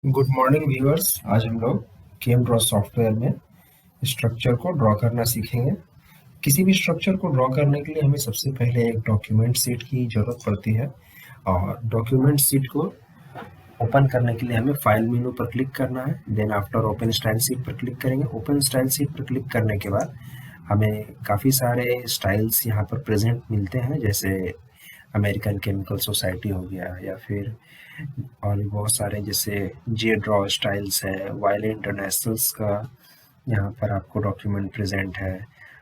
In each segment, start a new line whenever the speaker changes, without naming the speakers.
Good morning viewers. आज हम लोग केम ड्रॉ सॉफ्टवेयर में स्ट्रक्चर को ड्रॉ करना सीखेंगे। किसी भी स्ट्रक्चर को ड्रॉ करने के लिए हमें सबसे पहले एक डॉक्यूमेंट सीट की ज़रूरत पड़ती है और डॉक्यूमेंट सीट को ओपन करने के लिए हमें फाइल मेनू पर क्लिक करना है। Then after open style sheet पर क्लिक करेंगे। ओपन स्टाइल सीट पर क्लिक करने के बाद हमें काफ़ी सारे स्टाइल्स यहाँ पर प्रेजेंट मिलते हैं, जैसे अमेरिकन केमिकल सोसाइटी हो गया या फिर और भी बहुत सारे जैसे जे ड्रॉ स्टाइल्स है, वाइले इंटरनेशनल्स का यहाँ पर आपको डॉक्यूमेंट प्रेजेंट है।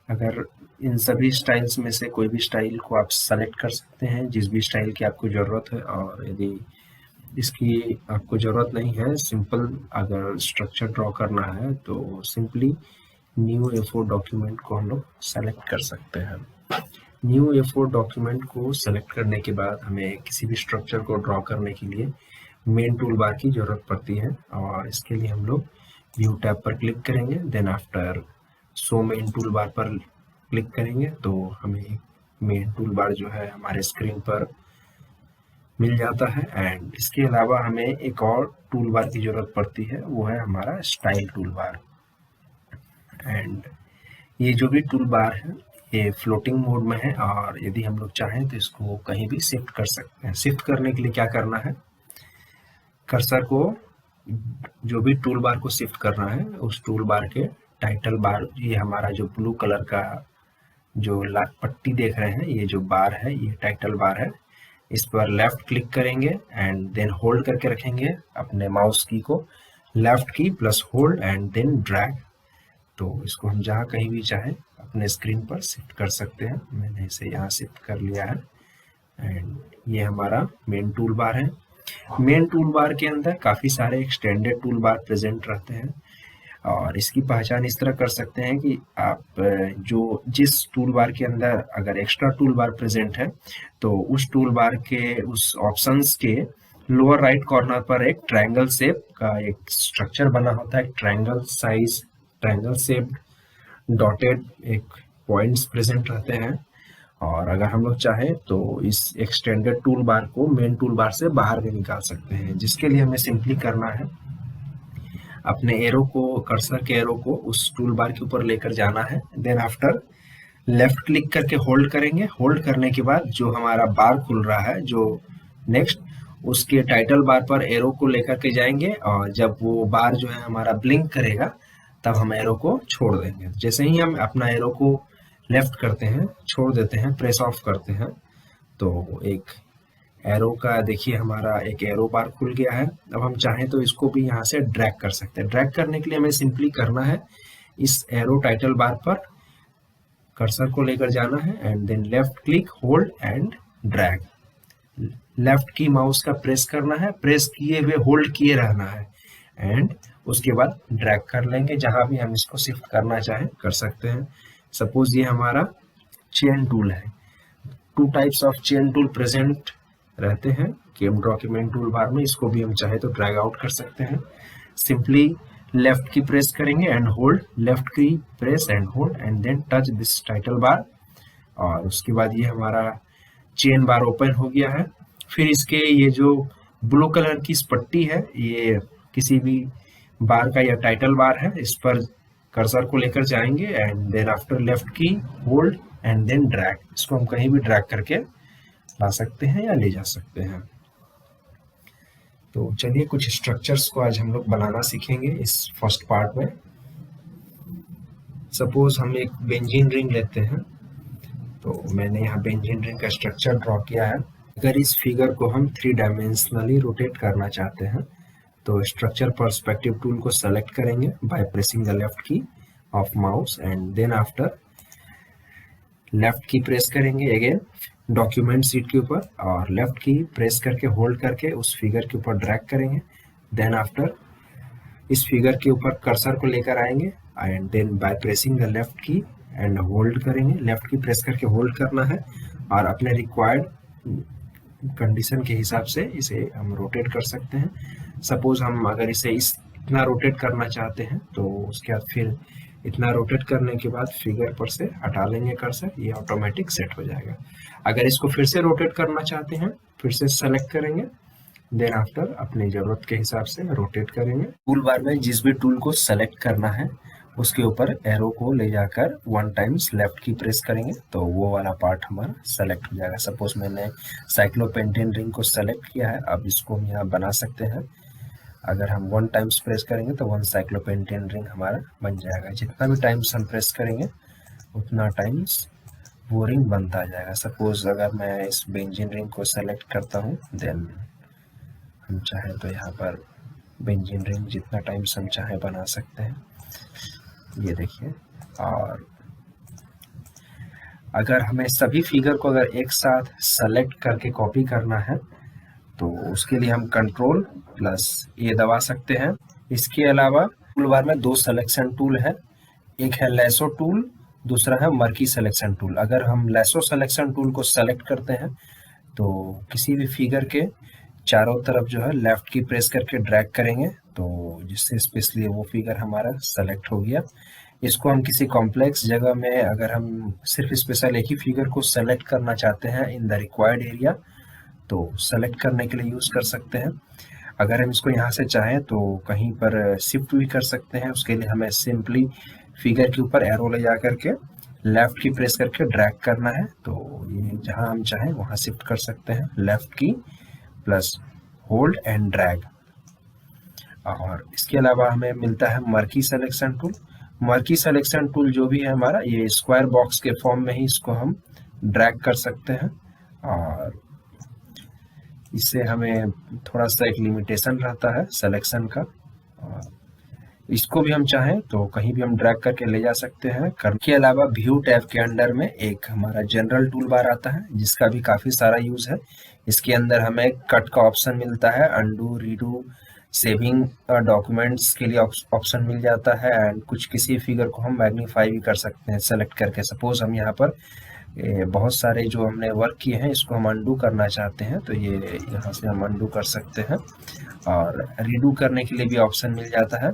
अगर इन सभी स्टाइल्स में से कोई भी स्टाइल को आप सेलेक्ट कर सकते हैं, जिस भी स्टाइल की आपको ज़रूरत है। और यदि इसकी आपको ज़रूरत नहीं है, सिंपल अगर स्ट्रक्चर ड्रॉ करना है तो सिंपली न्यू ए4 डॉक्यूमेंट को हम लोग सेलेक्ट कर सकते हैं। न्यू ए4 डॉक्यूमेंट को सेलेक्ट करने के बाद हमें किसी भी स्ट्रक्चर को ड्रॉ करने के लिए मेन टूल बार की ज़रूरत पड़ती है और इसके लिए हम लोग व्यू टैब पर क्लिक करेंगे। Then after show main tool bar पर क्लिक करेंगे तो हमें मेन टूल बार जो है हमारे स्क्रीन पर मिल जाता है। एंड इसके अलावा हमें एक और टूल बार की ज़रूरत पड़ती है, वो है हमारा स्टाइल टूल बार। एंड ये जो भी टूल बार है ये फ्लोटिंग मोड में है और यदि हम लोग चाहें तो इसको कहीं भी शिफ्ट कर सकते हैं। शिफ्ट करने के लिए क्या करना है, कर्सर को जो भी टूल बार को शिफ्ट करना है उस टूल बार के टाइटल बार, ये हमारा जो ब्लू कलर का जो पट्टी देख रहे हैं, ये जो बार है ये टाइटल बार है। इस पर लेफ्ट क्लिक करेंगे एंड देन होल्ड करके रखेंगे अपने माउस की को, left key plus hold and then drag. तो इसको हम जहाँ कहीं भी चाहें अपने स्क्रीन पर शिफ्ट कर सकते हैं। मैंने इसे यहाँ शिफ्ट कर लिया है एंड ये हमारा मेन टूल बार है। मेन टूल बार के अंदर काफ़ी सारे एक्सटेंडेड टूल बार प्रेजेंट रहते हैं और इसकी पहचान इस तरह कर सकते हैं कि आप जो जिस टूल बार के अंदर अगर एक्स्ट्रा टूल बार प्रेजेंट है तो उस टूल बार के उस ऑप्शंस के लोअर राइट कॉर्नर पर एक ट्रायंगल शेप का एक स्ट्रक्चर बना होता है। Triangle size, triangle shape dotted एक पॉइंट्स प्रेजेंट रहते हैं और अगर हम लोग चाहें तो इस एक्सटेंडेड टूल बार को मेन टूल बार से बाहर भी निकाल सकते हैं, जिसके लिए हमें सिंपली करना है अपने एरो को, कर्सर के एरो को उस टूल बार के ऊपर लेकर जाना है। देन आफ्टर लेफ्ट क्लिक करके होल्ड करेंगे। होल्ड करने के बाद जो हमारा बार खुल रहा है जो नेक्स्ट, उसके टाइटल बार पर एरो को लेकर के जाएंगे और जब वो बार जो है हमारा ब्लिंक करेगा तब हम एरो को छोड़ देंगे। जैसे ही हम अपना एरो को लेफ्ट करते हैं, छोड़ देते हैं, प्रेस ऑफ करते हैं, तो एक एरो का देखिए हमारा एक एरो बार खुल गया है। अब हम चाहें तो इसको भी यहाँ से ड्रैग कर सकते हैं। ड्रैग करने के लिए हमें सिंपली करना है इस एरो टाइटल बार पर कर्सर को लेकर जाना है and then left click, hold and drag. Left key mouse का प्रेस करना है, प्रेस किए हुए होल्ड किए रहना है एंड उसके बाद ड्रैग कर लेंगे। जहां भी हम इसको शिफ्ट करना चाहें कर सकते हैं। सपोज ये हमारा चेन टूल है। Two types of chain tool present रहते हैं केम ड्रॉ के मेन टूल बार में। इसको भी हम चाहे तो ड्रैग आउट कर सकते हैं। सिंपली लेफ्ट की प्रेस करेंगे and hold, left key press and hold and then touch this title bar और उसके बाद ये हमारा चेन बार ओपन हो गया है। फिर इसके ये जो ब्लू कलर की इस पट्टी है ये किसी भी बार का या टाइटल बार है, इस पर कर्सर को लेकर जाएंगे एंड देन आफ्टर लेफ्ट की होल्ड एंड देन ड्रैग। इसको हम कहीं भी ड्रैग करके ला सकते हैं या ले जा सकते हैं। तो चलिए कुछ स्ट्रक्चर्स को आज हम लोग बनाना सीखेंगे इस फर्स्ट पार्ट में। सपोज हम एक बेंजीन रिंग लेते हैं, तो मैंने यहाँ बेंजीन रिंग का स्ट्रक्चर ड्रॉ किया है। अगर इस फिगर को हम 3 डायमेंशनली रोटेट करना चाहते हैं तो स्ट्रक्चर पर्सपेक्टिव टूल को सेलेक्ट करेंगे by pressing the left key of mouse and then after left key press करेंगे अगेन डॉक्यूमेंट सीट के ऊपर और लेफ्ट की प्रेस करके होल्ड करके उस फिगर के ऊपर ड्रैग करेंगे। देन आफ्टर इस फिगर के ऊपर कर्सर को लेकर आएंगे and then by pressing the left key and hold करेंगे। लेफ्ट की प्रेस करके होल्ड करना है और अपने रिक्वायर्ड कंडीशन के हिसाब से इसे हम रोटेट कर सकते हैं। सपोज हम अगर इसे इतना रोटेट करना चाहते हैं तो उसके बाद फिर इतना रोटेट करने के बाद फिगर पर से हटा लेंगे कर्सर, ये ऑटोमेटिक सेट हो जाएगा। अगर इसको फिर से रोटेट करना चाहते हैं फिर से सेलेक्ट करेंगे देन आफ्टर अपनी ज़रूरत के हिसाब से रोटेट करेंगे। टूल बार में जिस भी टूल को सेलेक्ट करना है उसके ऊपर एरो को ले जाकर 1 टाइम्स लेफ्ट की प्रेस करेंगे तो वो वाला पार्ट हमारा सेलेक्ट हो जाएगा। सपोज मैंने साइक्लोपेंटेन रिंग को सेलेक्ट किया है, अब इसको हम यहाँ बना सकते हैं। अगर हम 1 टाइम्स प्रेस करेंगे तो 1 साइक्लोपेंटेन रिंग हमारा बन जाएगा। जितना भी टाइम्स हम प्रेस करेंगे उतना टाइम्स वो रिंग बनता जाएगा। सपोज अगर मैं इस बेंजीन रिंग को सेलेक्ट करता हूँ, देन हम चाहे तो यहाँ पर बेंजीन रिंग जितना टाइम्स हम चाहे बना सकते हैं, ये देखिए। और अगर हमें सभी फिगर को अगर एक साथ सेलेक्ट करके कॉपी करना है तो उसके लिए हम कंट्रोल प्लस ए दबा सकते हैं। इसके अलावा टूल बार में 2 सिलेक्शन टूल है, एक है लेसो टूल, दूसरा है मर्की सिलेक्शन टूल। अगर हम लेसो सिलेक्शन टूल को सेलेक्ट करते हैं तो किसी भी फिगर के चारों तरफ जो है लेफ्ट की प्रेस करके ड्रैग करेंगे तो जिससे स्पेशली वो फिगर हमारा सेलेक्ट हो गया। इसको हम किसी कॉम्प्लेक्स जगह में अगर हम सिर्फ स्पेशल एक ही फिगर को सेलेक्ट करना चाहते हैं इन द रिक्वायर्ड एरिया तो सेलेक्ट करने के लिए यूज़ कर सकते हैं। अगर हम इसको यहाँ से चाहें तो कहीं पर शिफ्ट भी कर सकते हैं। उसके लिए हमें सिंपली फिगर के ऊपर एरो ले जा करके लेफ्ट की प्रेस करके ड्रैग करना है तो ये जहाँ हम चाहें वहाँ शिफ्ट कर सकते हैं। Left key plus hold and drag. और इसके अलावा हमें मिलता है murky selection tool. Murky selection tool जो भी है हमारा, ये स्क्वायर बॉक्स के फॉर्म में ही इसको हम ड्रैग कर सकते हैं और इससे हमें थोड़ा सा एक लिमिटेशन रहता है सिलेक्शन का। और इसको भी हम चाहें तो कहीं भी हम ड्रैग करके ले जा सकते हैं। के अलावा व्यू टैब के अंडर में एक हमारा जनरल टूल बार आता है जिसका भी काफ़ी सारा यूज़ है। इसके अंदर हमें कट का ऑप्शन मिलता है, अंडू, रीडू, सेविंग डॉक्यूमेंट्स के लिए ऑप्शन मिल जाता है एंड कुछ किसी फिगर को हम मैग्नीफाई भी कर सकते हैं सेलेक्ट करके। सपोज हम यहाँ पर बहुत सारे जो हमने वर्क किए हैं इसको हम अंडू करना चाहते हैं तो ये यहाँ से हम अंडू कर सकते हैं। और रीडू करने के लिए भी ऑप्शन मिल जाता है।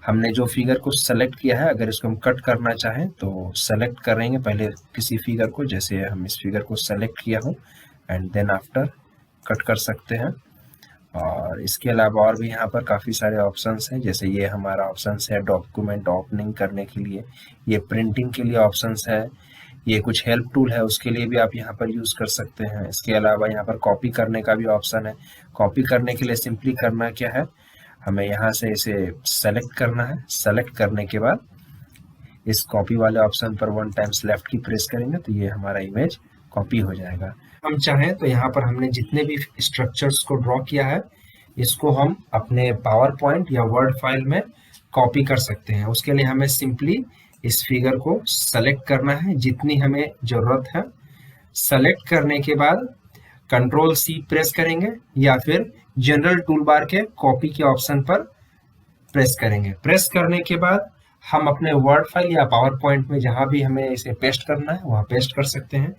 हमने जो फिगर को सेलेक्ट किया है अगर इसको हम कट करना चाहें तो सेलेक्ट करेंगे पहले किसी फिगर को, जैसे हम इस फिगर को सेलेक्ट किया हूँ एंड देन आफ्टर कट कर सकते हैं। और इसके अलावा और भी यहाँ पर काफ़ी सारे ऑप्शंस हैं, जैसे ये हमारा ऑप्शंस है डॉक्यूमेंट ओपनिंग करने के लिए, ये प्रिंटिंग के लिए ऑप्शंस है, ये कुछ हेल्प टूल है उसके लिए भी आप यहाँ पर यूज़ कर सकते हैं। इसके अलावा यहाँ पर कॉपी करने का भी ऑप्शन है। कॉपी करने के लिए सिंपली करना क्या है, हमें यहाँ से इसे सेलेक्ट करना है। सेलेक्ट करने के बाद इस कॉपी वाले ऑप्शन पर 1 टाइम्स लेफ्ट की प्रेस करेंगे तो ये हमारा इमेज कॉपी हो जाएगा। हम चाहें तो यहाँ पर हमने जितने भी स्ट्रक्चर्स को ड्रॉ किया है इसको हम अपने पावर पॉइंट या वर्ड फाइल में कॉपी कर सकते हैं। उसके लिए हमें सिंपली इस फिगर को सेलेक्ट करना है जितनी हमें ज़रूरत है। सेलेक्ट करने के बाद कंट्रोल सी प्रेस करेंगे या फिर जनरल टूल बार के कॉपी के ऑप्शन पर प्रेस करेंगे। प्रेस करने के बाद हम अपने वर्ड फाइल या पावर पॉइंट में जहां भी हमें इसे पेस्ट करना है वहां पेस्ट कर सकते हैं।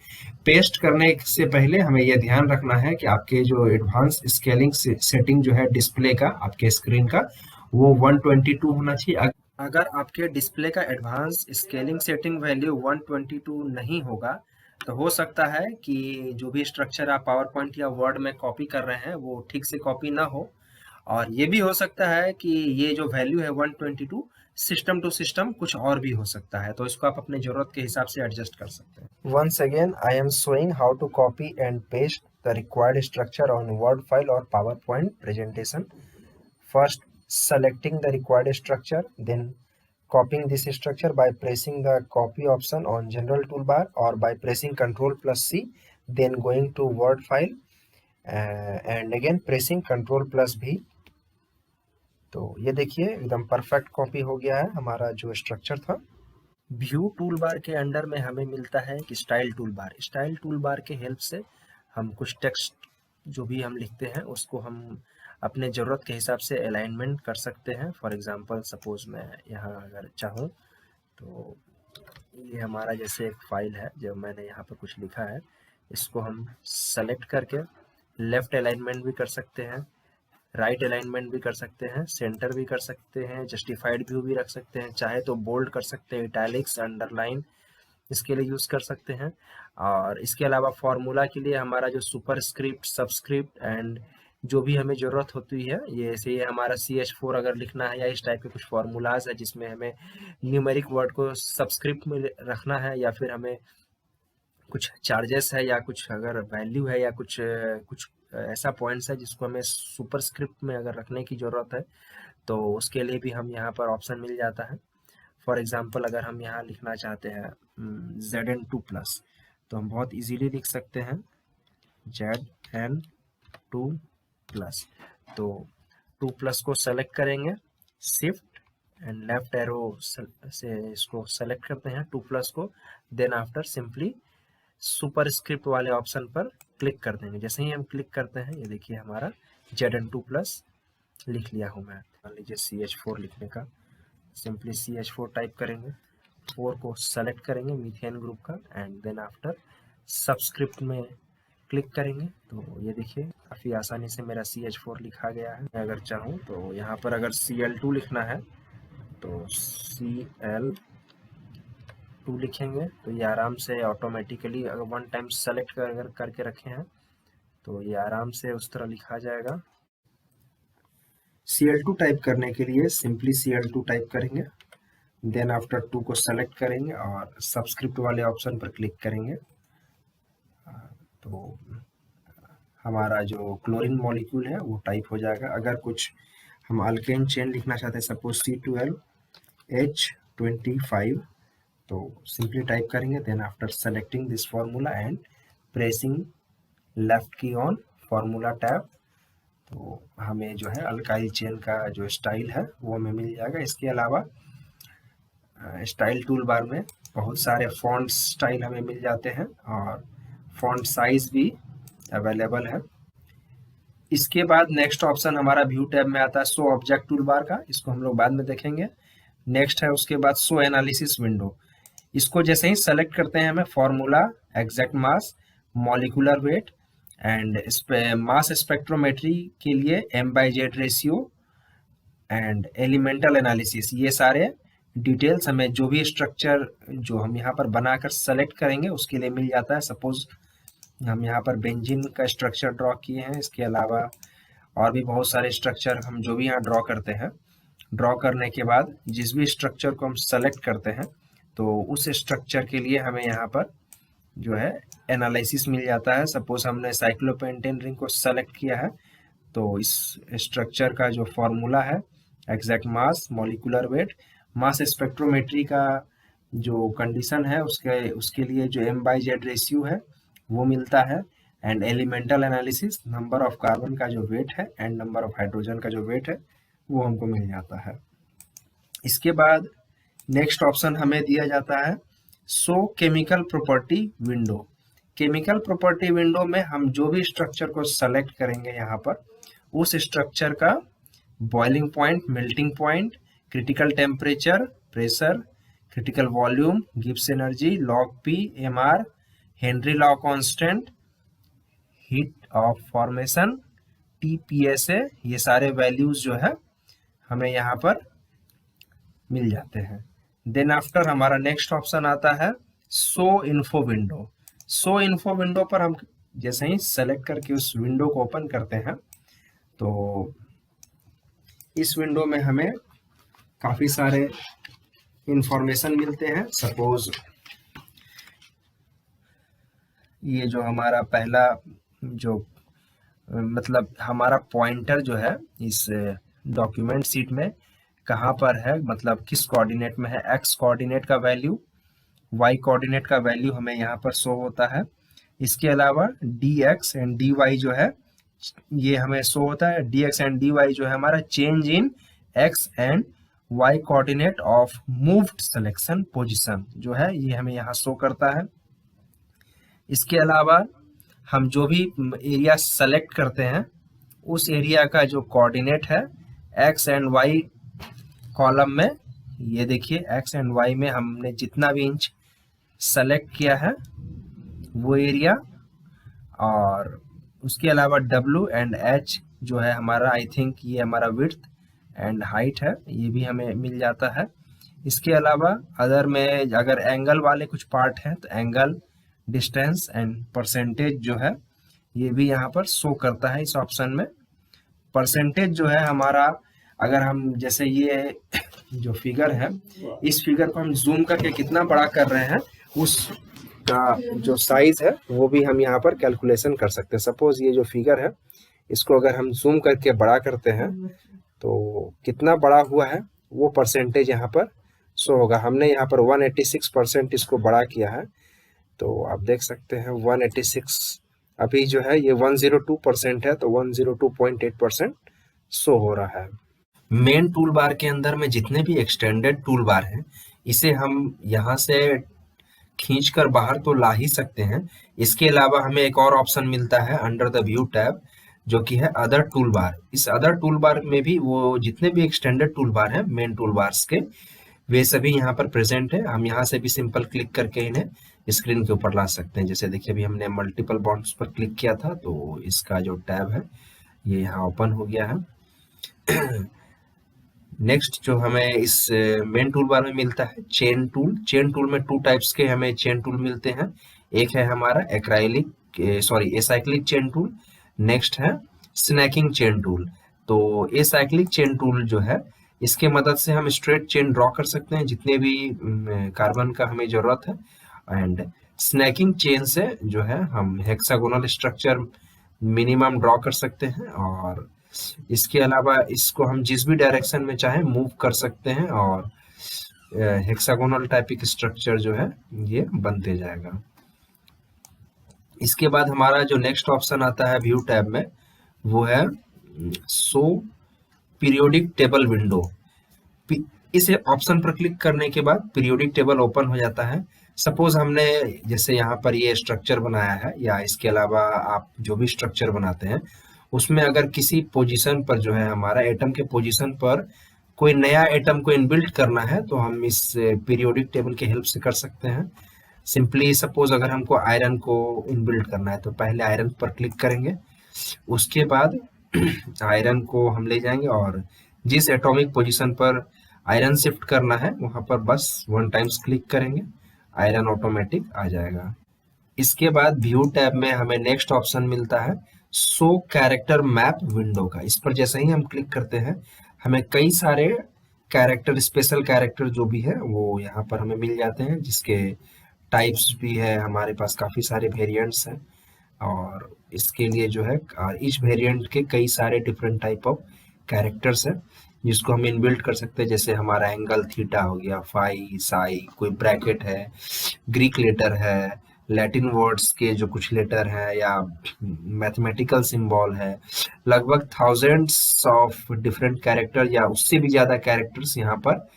पेस्ट करने से पहले हमें यह ध्यान रखना है कि आपके जो एडवांस स्केलिंग सेटिंग जो है डिस्प्ले का, आपके स्क्रीन का, वो 122 होना चाहिए। अगर आपके डिस्प्ले का एडवांस स्केलिंग सेटिंग वैल्यू 122 नहीं होगा तो हो सकता है कि जो भी स्ट्रक्चर आप पावर पॉइंट या वर्ड में कॉपी कर रहे हैं वो ठीक से कॉपी ना हो। और ये भी हो सकता है कि ये जो वैल्यू है 122 सिस्टम टू सिस्टम कुछ और भी हो सकता है, तो इसको आप अपने जरूरत के हिसाब से एडजस्ट कर सकते हैं। Once again, I am showing how to copy and paste the required structure on Word file or PowerPoint presentation. First, selecting the required structure, then copying this structure by pressing the copy option on general toolbar or by pressing Ctrl plus C, then going to Word file and again pressing Ctrl plus V. तो ये देखिए एकदम perfect copy हो गया है हमारा जो structure था। व्यू टूल बार के अंडर में हमें मिलता है कि style tool bar. Style tool bar के हेल्प से हम कुछ टेक्स्ट जो भी हम लिखते हैं उसको हम अपने ज़रूरत के हिसाब से अलाइनमेंट कर सकते हैं। फॉर एग्जांपल सपोज मैं यहाँ अगर चाहूँ तो ये हमारा जैसे एक फाइल है, जब मैंने यहाँ पर कुछ लिखा है इसको हम सेलेक्ट करके लेफ्ट अलाइनमेंट भी कर सकते हैं, राइट अलाइनमेंट भी कर सकते हैं, सेंटर भी कर सकते हैं, जस्टिफाइड व्यू भी रख सकते हैं, चाहे तो बोल्ड कर सकते हैं, इटैलिक्स, अंडरलाइन इसके लिए यूज़ कर सकते हैं। और इसके अलावा फार्मूला के लिए हमारा जो सुपरस्क्रिप्ट, सबस्क्रिप्ट एंड जो भी हमें ज़रूरत होती है, ये जैसे ये हमारा CH4 अगर लिखना है या इस टाइप के कुछ फार्मूलाज है जिसमें हमें न्यूमेरिक वर्ड को सबस्क्रिप्ट में रखना है, या फिर हमें कुछ चार्जेस है या कुछ अगर वैल्यू है या कुछ ऐसा पॉइंट्स है जिसको हमें सुपरस्क्रिप्ट में अगर रखने की ज़रूरत है, तो उसके लिए भी हम यहाँ पर ऑप्शन मिल जाता है। फॉर एग्जांपल अगर हम यहाँ लिखना चाहते हैं Zn2+, तो हम बहुत इजीली लिख सकते हैं Zn2+। तो 2+ को सेलेक्ट करेंगे, शिफ्ट एंड लेफ्ट एरो से इसको सेलेक्ट करते हैं 2+ को, देन आफ्टर सिंपली सुपरस्क्रिप्ट वाले ऑप्शन पर क्लिक कर देंगे। जैसे ही हम क्लिक करते हैं, ये देखिए हमारा Zn2+ लिख लिया हूँ मैं। मान लीजिए CH4 लिखने का, सिंपली CH4 टाइप करेंगे, 4 को सेलेक्ट करेंगे मीथेन ग्रुप का, एंड देन आफ्टर सबस्क्रिप्ट में क्लिक करेंगे। तो ये देखिए काफ़ी आसानी से मेरा CH4 लिखा गया है। मैं अगर चाहूँ तो यहाँ पर अगर Cl2 लिखना है तो Cl2 लिखेंगे, तो ये आराम से ऑटोमेटिकली अगर वन टाइम सेलेक्ट करके रखे हैं तो ये आराम से उस तरह लिखा जाएगा। Cl2 टाइप करने के लिए सिंपली Cl2 टाइप करेंगे, देन आफ्टर 2 को सेलेक्ट करेंगे और सबस्क्रिप्ट वाले ऑप्शन पर क्लिक करेंगे। तो हमारा जो क्लोरीन मॉलिक्यूल है वो टाइप हो जाएगा। अगर कुछ हम अल्केन चेन लिखना चाहते हैं, सपोज C12H25, तो सिंपली टाइप करेंगे, then after selecting this formula and pressing left key on formula tab, तो हमें जो है अल्काइल चेन का जो स्टाइल है वो हमें मिल जाएगा। इसके अलावा स्टाइल टूल बार में बहुत सारे फॉन्ट स्टाइल हमें मिल जाते हैं और फॉन्ट साइज भी अवेलेबल है। इसके बाद नेक्स्ट ऑप्शन हमारा व्यू टैब में आता है शो ऑब्जेक्ट टूल बार का, इसको हम लोग बाद में देखेंगे। नेक्स्ट है उसके बाद शो एनालिसिस विंडो। इसको जैसे ही सेलेक्ट करते हैं हमें formula, exact mass, molecular weight and mass spectrometry के लिए M/Z ratio and elemental analysis, ये सारे डिटेल्स हमें जो भी स्ट्रक्चर जो हम यहाँ पर बनाकर सेलेक्ट करेंगे उसके लिए मिल जाता है। सपोज हम यहाँ पर बेंजीन का स्ट्रक्चर ड्रॉ किए हैं, इसके अलावा और भी बहुत सारे स्ट्रक्चर हम जो भी यहाँ ड्रॉ करते हैं, ड्रॉ करने के बाद जिस भी स्ट्रक्चर को हम सेलेक्ट करते हैं तो उस स्ट्रक्चर के लिए हमें यहाँ पर जो है एनालिसिस मिल जाता है। सपोज हमने साइक्लोपेंटेन रिंग को सेलेक्ट किया है, तो इस स्ट्रक्चर का जो फॉर्मूला है, एग्जैक्ट मास, मॉलिकुलर वेट, मास स्पेक्ट्रोमेट्री का जो कंडीशन है उसके लिए जो M/Z रेशियो है वो मिलता है, and elemental analysis, number of carbon का जो वेट है एंड नंबर ऑफ हाइड्रोजन का जो वेट है वो हमको मिल जाता है। इसके बाद नेक्स्ट ऑप्शन हमें दिया जाता है show chemical property window. Chemical property window में हम जो भी स्ट्रक्चर को सेलेक्ट करेंगे यहाँ पर उस स्ट्रक्चर का boiling point, melting point, critical temperature, pressure, critical volume, Gibbs energy, log P, MR, Henry law constant, heat of formation, TPSA, ये सारे वैल्यूज जो है हमें यहाँ पर मिल जाते हैं। देन आफ्टर हमारा नेक्स्ट ऑप्शन आता है show info window. Show info window पर हम जैसे ही सेलेक्ट करके उस विंडो को ओपन करते हैं तो इस विंडो में हमें काफ़ी सारे इंफॉर्मेशन मिलते हैं। सपोज ये जो हमारा पहला जो मतलब हमारा पॉइंटर जो है इस डॉक्यूमेंट सीट में कहाँ पर है, मतलब किस कोऑर्डिनेट में है, एक्स कोऑर्डिनेट का वैल्यू, वाई कोऑर्डिनेट का वैल्यू हमें यहाँ पर शो होता है। इसके अलावा dx एंड dy जो है ये हमें शो होता है। dx एंड dy जो है हमारा change in x and y coordinate of moved selection position जो है ये हमें यहाँ शो करता है। इसके अलावा हम जो भी एरिया सेलेक्ट करते हैं उस एरिया का जो कोऑर्डिनेट है x एंड y कॉलम में, ये देखिए x एंड y में हमने जितना भी इंच सेलेक्ट किया है वो एरिया, और उसके अलावा W एंड H जो है हमारा, आई थिंक ये हमारा विड्थ एंड हाइट है, ये भी हमें मिल जाता है। इसके अलावा अदर में अगर एंगल वाले कुछ पार्ट हैं तो एंगल, डिस्टेंस एंड परसेंटेज जो है ये भी यहाँ पर शो करता है इस ऑप्शन में। परसेंटेज जो है हमारा, अगर हम जैसे ये जो फिगर है, इस फिगर को हम जूम करके कितना बड़ा कर रहे हैं, उसका जो साइज है वो भी हम यहाँ पर कैलकुलेशन कर सकते हैं। सपोज ये जो फिगर है, इसको अगर हम जूम करके बड़ा करते हैं तो कितना बड़ा हुआ है वो परसेंटेज यहाँ पर शो होगा। हमने यहाँ पर 186% इसको बड़ा किया है, तो आप देख सकते हैं 186 अभी जो है ये 102% है, तो 102.8% शो हो रहा है। मेन टूल बार के अंदर में जितने भी एक्सटेंडेड टूल बार हैं, इसे हम यहाँ से खींचकर बाहर तो ला ही सकते हैं। इसके अलावा हमें एक और ऑप्शन मिलता है अंडर द व्यू टैब, जो कि है अदर टूल बार। इस अदर टूल बार में भी वो जितने भी एक्सटेंडेड टूल बार हैं मेन टूल बार्स के, वे सभी यहाँ पर प्रेजेंट है। हम यहाँ से भी सिंपल क्लिक करके इन्हें स्क्रीन के ऊपर ला सकते हैं। जैसे देखिए अभी हमने मल्टीपल बॉन्ड्स पर क्लिक किया था, तो इसका जो टैब है ये यहाँ ओपन हो गया है। नेक्स्ट जो हमें इस मेन टूल बार में मिलता है चेन टूल। चेन टूल में 2 टाइप्स के हमें चेन टूल मिलते हैं। एक है हमारा एसाइक्लिक चेन टूल, नेक्स्ट है स्नैकिंग चेन टूल। तो एसाइक्लिक चेन टूल जो है, इसके मदद से हम स्ट्रेट चेन ड्रॉ कर सकते हैं जितने भी कार्बन का हमें जरूरत है। एंड स्नैकिंग चेन से जो है हम हेक्सागोनल स्ट्रक्चर मिनिमम ड्रॉ कर सकते हैं, और इसके अलावा इसको हम जिस भी डायरेक्शन में चाहें मूव कर सकते हैं, और हेक्सागोनल टाइपिक स्ट्रक्चर जो है ये बनते जाएगा। इसके बाद हमारा जो नेक्स्ट ऑप्शन आता है व्यू टैब में, वो है शो पीरियोडिक टेबल विंडो। इस ऑप्शन पर क्लिक करने के बाद पीरियोडिक टेबल ओपन हो जाता है। सपोज हमने जैसे यहाँ पर ये स्ट्रक्चर बनाया है, या इसके अलावा आप जो भी स्ट्रक्चर बनाते हैं उसमें अगर किसी पोजीशन पर जो है हमारा एटम के पोजीशन पर कोई नया एटम को इनबिल्ट करना है, तो हम इस पीरियोडिक टेबल के हेल्प से कर सकते हैं। सिंपली सपोज अगर हमको आयरन को इनबिल्ट करना है, तो पहले आयरन पर क्लिक करेंगे, उसके बाद आयरन को हम ले जाएंगे और जिस एटॉमिक पोजीशन पर आयरन शिफ्ट करना है वहां पर बस 1 टाइम्स क्लिक करेंगे, आयरन ऑटोमेटिक आ जाएगा। इसके बाद व्यू टैब में हमें नेक्स्ट ऑप्शन मिलता है शो कैरेक्टर मैप विंडो का। इस पर जैसे ही हम क्लिक करते हैं, हमें कई सारे कैरेक्टर, स्पेशल कैरेक्टर जो भी है वो यहाँ पर हमें मिल जाते हैं, जिसके टाइप्स भी है हमारे पास, काफ़ी सारे वेरिएंट्स हैं, और इसके लिए जो है ईच वेरिएंट के कई सारे डिफरेंट टाइप ऑफ कैरेक्टर्स हैं जिसको हम इनबिल्ट कर सकते हैं। जैसे हमारा एंगल थीटा हो गया, फाई, साई, कोई ब्रैकेट है, ग्रीक लेटर है, लैटिन वर्ड्स के जो कुछ लेटर हैं, या मैथमेटिकल सिंबल है। लगभग थाउजेंड्स ऑफ डिफरेंट कैरेक्टर या उससे भी ज़्यादा कैरेक्टर्स यहाँ पर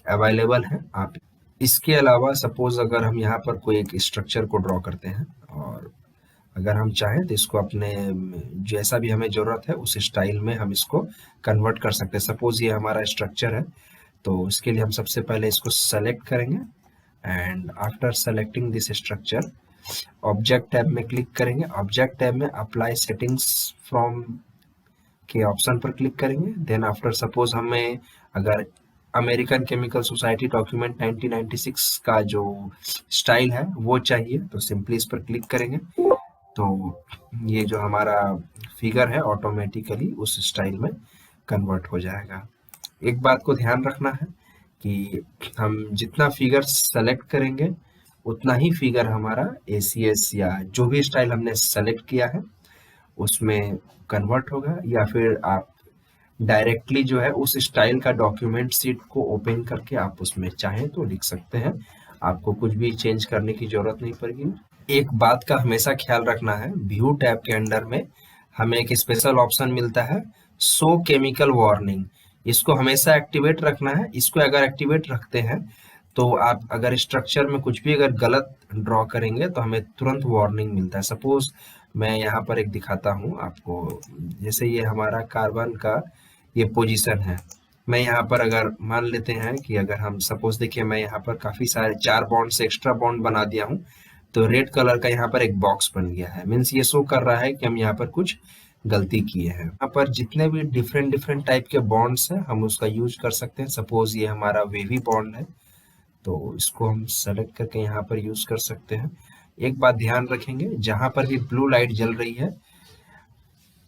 अवेलेबल हैं। आप इसके अलावा सपोज अगर हम यहाँ पर कोई एक स्ट्रक्चर को ड्रॉ करते हैं, और अगर हम चाहें तो इसको अपने जैसा भी हमें ज़रूरत है उस स्टाइल में हम इसको कन्वर्ट कर सकते हैं। सपोज ये हमारा स्ट्रक्चर है, तो इसके लिए हम सबसे पहले इसको सेलेक्ट करेंगे, and after selecting this structure object tab में क्लिक करेंगे। ऑब्जेक्ट टैब में अप्लाई सेटिंग्स फ्रॉम के ऑप्शन पर क्लिक करेंगे। देन आफ्टर सपोज हमें अगर अमेरिकन केमिकल सोसाइटी डॉक्यूमेंट 1996 का जो स्टाइल है वो चाहिए, तो सिंपली इस पर क्लिक करेंगे, तो ये जो हमारा फिगर है ऑटोमेटिकली उस स्टाइल में कन्वर्ट हो जाएगा। एक बात को ध्यान रखना है कि हम जितना फिगर सेलेक्ट करेंगे उतना ही फिगर हमारा ACS या जो भी स्टाइल हमने सेलेक्ट किया है उसमें कन्वर्ट होगा, या फिर आप डायरेक्टली जो है उस स्टाइल का डॉक्यूमेंट सीट को ओपन करके आप उसमें चाहें तो लिख सकते हैं। आपको कुछ भी चेंज करने की जरूरत नहीं पड़ेगी। एक बात का हमेशा ख्याल रखना है, व्यू टैब के अंडर में हमें एक स्पेशल ऑप्शन मिलता है शो केमिकल वार्निंग। इसको हमेशा एक्टिवेट रखना है। इसको अगर एक्टिवेट रखते हैं तो आप अगर स्ट्रक्चर में कुछ भी अगर गलत ड्रॉ करेंगे तो हमें तुरंत वार्निंग मिलता है। सपोज मैं यहाँ पर एक दिखाता हूँ आपको, जैसे ये हमारा कार्बन का ये पोजीशन है। मैं यहाँ पर अगर मान लेते हैं कि अगर हम सपोज देखिए मैं यहाँ पर काफ़ी सारे 4 बॉन्ड से एक्स्ट्रा बॉन्ड बना दिया हूँ, तो रेड कलर का यहाँ पर एक बॉक्स बन गया है। मीन्स ये शो कर रहा है कि हम यहाँ पर कुछ गलती किए हैं। यहाँ पर जितने भी डिफरेंट टाइप के बॉन्ड्स हैं हम उसका यूज कर सकते हैं। सपोज ये हमारा वेवी बॉन्ड है, तो इसको हम सेलेक्ट करके यहाँ पर यूज कर सकते हैं। एक बात ध्यान रखेंगे, जहां पर भी ब्लू लाइट जल रही है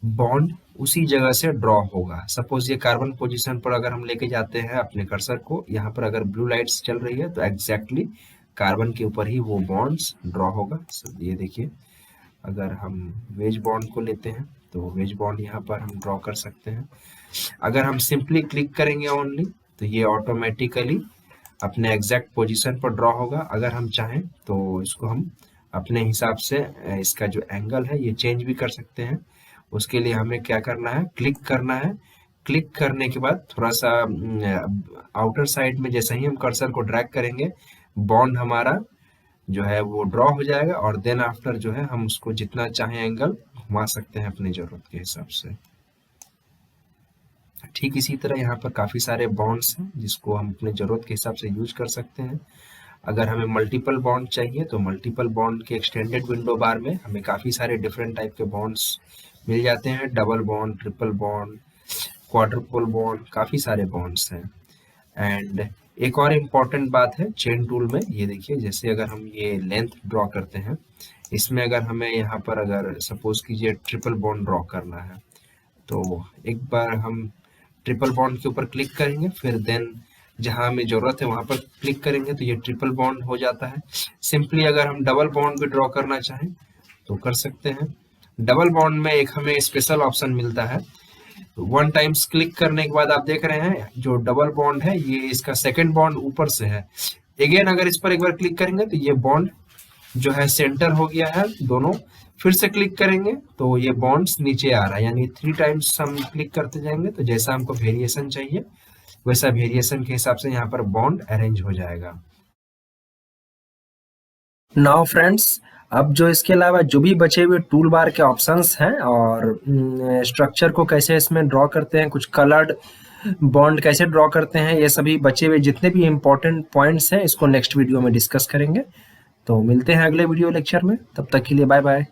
बॉन्ड उसी जगह से ड्रॉ होगा। सपोज ये कार्बन पोजीशन पर अगर हम लेके जाते हैं अपने कर्सर को, यहाँ पर अगर ब्लू लाइट्स चल रही है तो एग्जैक्टली कार्बन के ऊपर ही वो बॉन्ड्स ड्रॉ होगा। ये देखिए, अगर हम वेज बॉन्ड को लेते हैं तो वेज बॉन्ड यहाँ पर हम ड्रॉ कर सकते हैं। अगर हम सिंपली क्लिक करेंगे ओनली तो ये ऑटोमेटिकली अपने एग्जैक्ट पोजीशन पर ड्रॉ होगा। अगर हम चाहें तो इसको हम अपने हिसाब से इसका जो एंगल है ये चेंज भी कर सकते हैं। उसके लिए हमें क्या करना है, क्लिक करना है। क्लिक करने के बाद थोड़ा सा आउटर साइड में जैसे ही हम कर्सर को ड्रैग करेंगे, बॉन्ड हमारा जो है वो ड्रॉ हो जाएगा और देन आफ्टर जो है हम उसको जितना चाहे एंगल घुमा सकते हैं अपनी जरूरत के हिसाब से। ठीक इसी तरह यहाँ पर काफी सारे बॉन्ड्स हैं जिसको हम अपने जरूरत के हिसाब से यूज कर सकते हैं। अगर हमें मल्टीपल बॉन्ड चाहिए तो मल्टीपल बॉन्ड के एक्सटेंडेड विंडो बार में हमें काफी सारे डिफरेंट टाइप के बॉन्ड्स मिल जाते हैं। Double bond, triple bond, quadruple bond, काफी सारे बॉन्ड्स हैं। एंड एक और इम्पॉर्टेंट बात है चेन टूल में, ये देखिए जैसे अगर हम ये लेंथ ड्रॉ करते हैं, इसमें अगर हमें यहाँ पर अगर सपोज कीजिए ट्रिपल बॉन्ड ड्रॉ करना है तो एक बार हम ट्रिपल बॉन्ड के ऊपर क्लिक करेंगे, फिर देन जहां हमें जरूरत है वहां पर क्लिक करेंगे तो ये ट्रिपल बॉन्ड हो जाता है। सिंपली अगर हम डबल बॉन्ड भी ड्रॉ करना चाहें तो कर सकते हैं। डबल बॉन्ड में एक हमें स्पेशल ऑप्शन मिलता है, वन टाइम्स क्लिक करने के बाद आप देख रहे हैं जो डबल बॉन्ड है ये इसका सेकंड बॉन्ड ऊपर से है। अगेन अगर इस पर एक बार क्लिक करेंगे तो ये बॉन्ड जो है सेंटर हो गया है दोनों। फिर से क्लिक करेंगे तो ये बॉन्ड्स नीचे आ रहा है, यानी 3 टाइम्स हम क्लिक करते जाएंगे तो जैसा हमको वेरिएशन चाहिए वैसा वेरिएशन के हिसाब से यहाँ पर बॉन्ड अरेंज हो जाएगा। नाउ फ्रेंड्स, अब जो इसके अलावा जो भी बचे हुए टूल बार के ऑप्शंस हैं और स्ट्रक्चर को कैसे इसमें ड्रॉ करते हैं, कुछ कलर्ड बॉन्ड कैसे ड्रॉ करते हैं, ये सभी बचे हुए जितने भी इम्पोर्टेंट पॉइंट्स हैं इसको नेक्स्ट वीडियो में डिस्कस करेंगे। तो मिलते हैं अगले वीडियो लेक्चर में, तब तक के लिए बाय बाय।